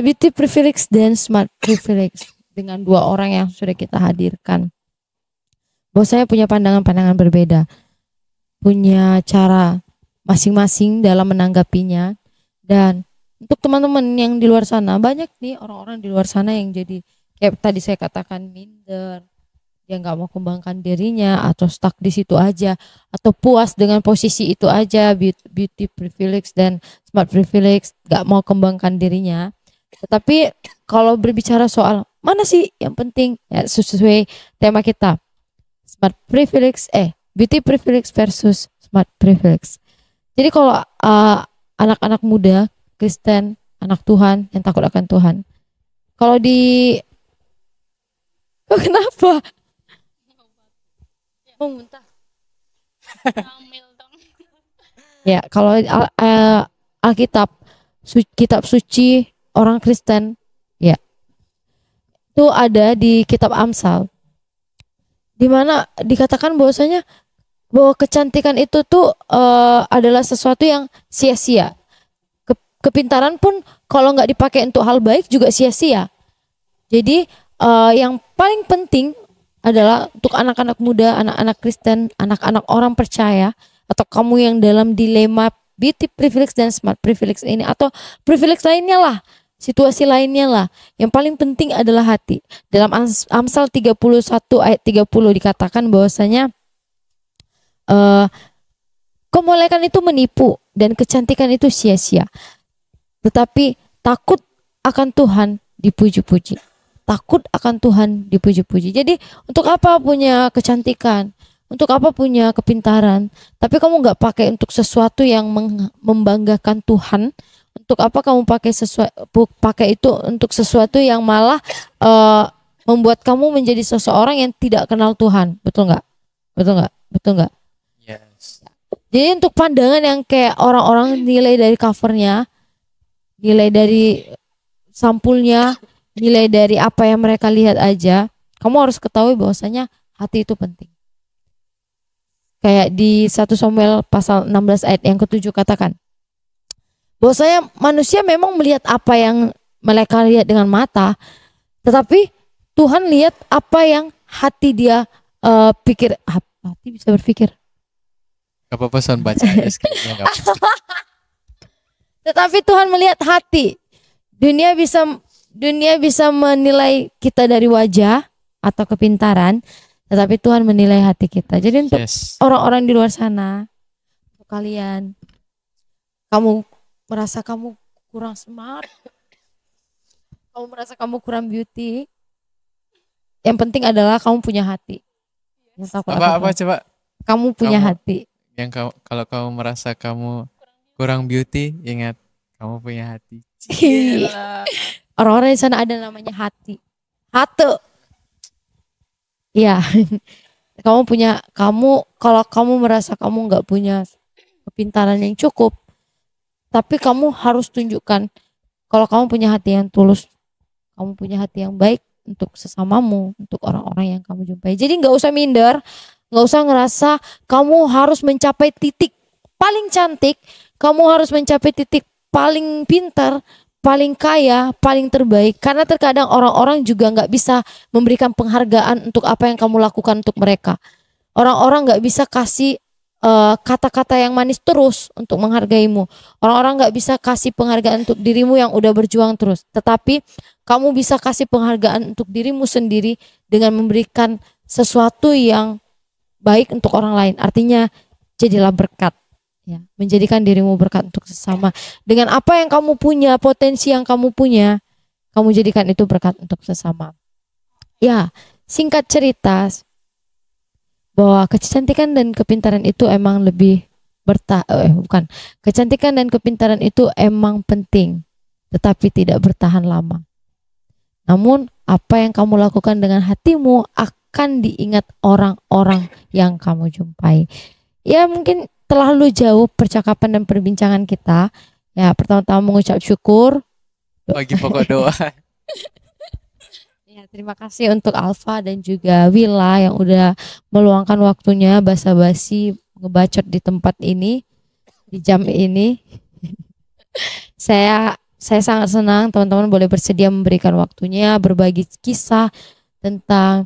beauty privilege dan smart privilege dengan dua orang yang sudah kita hadirkan. Bahwa saya punya pandangan-pandangan berbeda, punya cara masing-masing dalam menanggapinya. Dan untuk teman-teman yang di luar sana, banyak nih orang-orang di luar sana yang jadi kayak tadi saya katakan minder, dia nggak mau kembangkan dirinya atau stuck di situ aja atau puas dengan posisi itu aja, beauty privilege dan smart privilege, nggak mau kembangkan dirinya. Tetapi kalau berbicara soal mana sih yang penting ya sesuai tema kita, smart privilege beauty privilege versus smart privilege. Jadi kalau anak-anak muda Kristen, anak Tuhan yang takut akan Tuhan, kalau kenapa? Mau muntah. Ya, kalau Alkitab, kitab suci orang Kristen, ya, itu ada di kitab Amsal, di mana dikatakan bahwasanya bahwa kecantikan itu tuh adalah sesuatu yang sia-sia. Kepintaran pun kalau nggak dipakai untuk hal baik juga sia-sia. Jadi yang paling penting adalah untuk anak-anak muda, anak-anak Kristen, anak-anak orang percaya, atau kamu yang dalam dilema beauty privilege dan smart privilege ini, atau privilege lainnya lah, situasi lainnya lah. Yang paling penting adalah hati. Dalam Amsal 31 ayat 30 dikatakan bahwasanya kemolekan itu menipu dan kecantikan itu sia-sia. Tetapi takut akan Tuhan dipuji-puji. Takut akan Tuhan dipuji-puji. Jadi untuk apa punya kecantikan? Untuk apa punya kepintaran? Tapi kamu nggak pakai untuk sesuatu yang membanggakan Tuhan. Untuk apa kamu pakai itu untuk sesuatu yang malah membuat kamu menjadi seseorang yang tidak kenal Tuhan? Betul nggak? Betul nggak? Betul nggak? Yes. Jadi untuk pandangan yang kayak orang-orang nilai dari covernya, nilai dari sampulnya, nilai dari apa yang mereka lihat aja, kamu harus ketahui bahwasanya hati itu penting. Kayak di 1 Samuel pasal 16 ayat yang ke-7 katakan, bahwasanya manusia memang melihat apa yang mereka lihat dengan mata, tetapi Tuhan lihat apa yang hati dia hati bisa berpikir. Gak apa-apa Son, baca aja skripnya, gak apa-apa. Tetapi Tuhan melihat hati. Dunia bisa menilai kita dari wajah atau kepintaran, tetapi Tuhan menilai hati kita. Jadi untuk Yes. orang-orang di luar sana, untuk kalian, kamu merasa kamu kurang smart, kamu merasa kamu kurang beauty, yang penting adalah kamu punya hati. Yang takut Apa apapun. coba? Kamu punya Kamu- hati. Kalau kamu merasa kamu kurang beauty, ingat kamu punya hati. Orang-orang di sana ada namanya hati. Hati. Iya. Kalau kamu merasa kamu nggak punya kepintaran yang cukup, tapi kamu harus tunjukkan kalau kamu punya hati yang tulus, kamu punya hati yang baik untuk sesamamu, untuk orang-orang yang kamu jumpai. Jadi nggak usah minder, nggak usah ngerasa kamu harus mencapai titik paling cantik, kamu harus mencapai titik paling pintar, paling kaya, paling terbaik. Karena terkadang orang-orang juga nggak bisa memberikan penghargaan untuk apa yang kamu lakukan untuk mereka. Orang-orang nggak bisa kasih kata-kata yang manis terus untuk menghargaimu. Orang-orang nggak bisa kasih penghargaan untuk dirimu yang udah berjuang terus. Tetapi kamu bisa kasih penghargaan untuk dirimu sendiri dengan memberikan sesuatu yang baik untuk orang lain. Artinya jadilah berkat. Ya, menjadikan dirimu berkat untuk sesama. Dengan apa yang kamu punya, potensi yang kamu punya, kamu jadikan itu berkat untuk sesama. Ya, singkat cerita, bahwa kecantikan dan kepintaran itu emang lebih kecantikan dan kepintaran itu emang penting, tetapi tidak bertahan lama. Namun apa yang kamu lakukan dengan hatimu akan diingat orang-orang yang kamu jumpai. Ya, mungkin terlalu jauh percakapan dan perbincangan kita. Ya, pertama-tama mengucap syukur. Bagi pokok doa. Ya, terima kasih untuk Alfa dan juga Willa yang udah meluangkan waktunya basa-basi ngebacot di tempat ini, di jam ini. Saya sangat senang teman-teman boleh bersedia memberikan waktunya, berbagi kisah tentang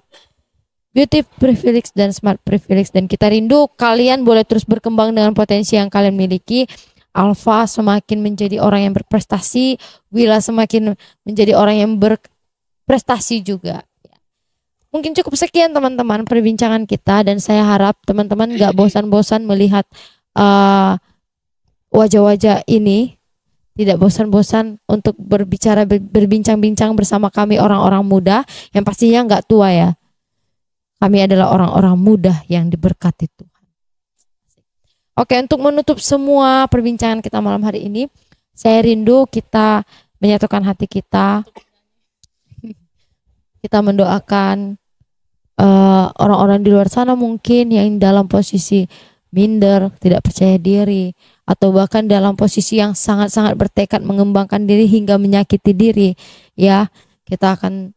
beauty privilege dan smart privilege, dan kita rindu kalian boleh terus berkembang dengan potensi yang kalian miliki. Alfa semakin menjadi orang yang berprestasi, Willa semakin menjadi orang yang berprestasi juga. Mungkin cukup sekian teman-teman perbincangan kita, dan saya harap teman-teman gak bosan-bosan melihat wajah-wajah ini, tidak bosan-bosan untuk berbincang-bincang bersama kami orang-orang muda yang pastinya gak tua ya. Kami adalah orang-orang muda yang diberkati Tuhan. Oke, untuk menutup semua perbincangan kita malam hari ini, saya rindu kita menyatukan hati kita. Kita mendoakan orang-orang di luar sana mungkin yang dalam posisi minder, tidak percaya diri, atau bahkan dalam posisi yang sangat-sangat bertekad mengembangkan diri hingga menyakiti diri. Ya, kita akan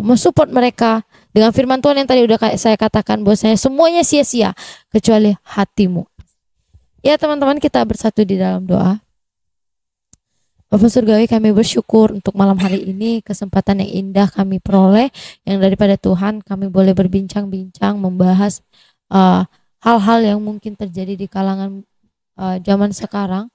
mensupport mereka dengan firman Tuhan yang tadi udah saya katakan, bahwasanya semuanya sia-sia kecuali hatimu. Ya teman-teman, kita bersatu di dalam doa. Bapak Surgawi, kami bersyukur untuk malam hari ini, kesempatan yang indah kami peroleh yang daripada Tuhan. Kami boleh berbincang-bincang, membahas hal-hal yang mungkin terjadi di kalangan zaman sekarang.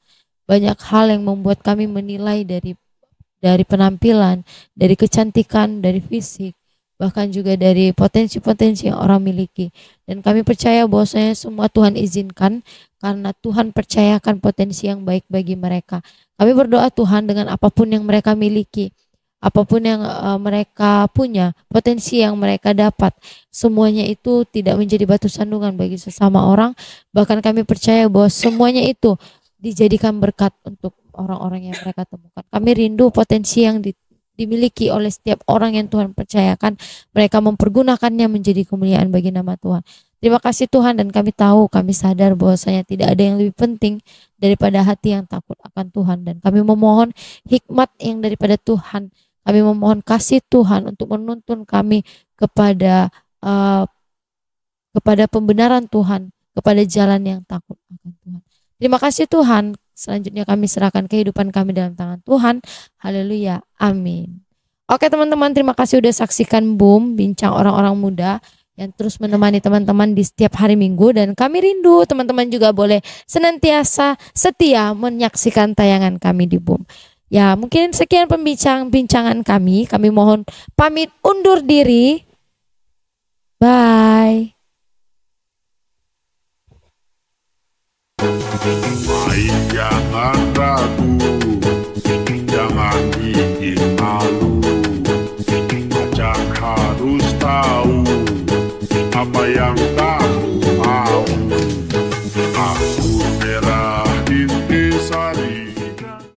Banyak hal yang membuat kami menilai dari penampilan, dari kecantikan, dari fisik, bahkan juga dari potensi-potensi yang orang miliki. Dan kami percaya bahwasanya semua Tuhan izinkan karena Tuhan percayakan potensi yang baik bagi mereka. Kami berdoa Tuhan, dengan apapun yang mereka miliki, apapun yang mereka punya, potensi yang mereka dapat, semuanya itu tidak menjadi batu sandungan bagi sesama orang. Bahkan kami percaya bahwa semuanya itu dijadikan berkat untuk orang-orang yang mereka temukan. Kami rindu potensi yang dimiliki oleh setiap orang yang Tuhan percayakan, mereka mempergunakannya menjadi kemuliaan bagi nama Tuhan. Terima kasih Tuhan, dan kami tahu, kami sadar bahwasanya tidak ada yang lebih penting daripada hati yang takut akan Tuhan, dan kami memohon hikmat yang daripada Tuhan. Kami memohon kasih Tuhan untuk menuntun kami kepada pembenaran Tuhan, kepada jalan yang takut akan Tuhan. Terima kasih Tuhan. Selanjutnya kami serahkan kehidupan kami dalam tangan Tuhan. Haleluya. Amin. Oke teman-teman, terima kasih udah saksikan Boom, bincang orang-orang muda yang terus menemani teman-teman di setiap hari Minggu. Dan kami rindu teman-teman juga boleh senantiasa setia menyaksikan tayangan kami di Boom. Ya mungkin sekian pembincang-bincangan kami. Kami mohon pamit undur diri. Bye. Jangan ragu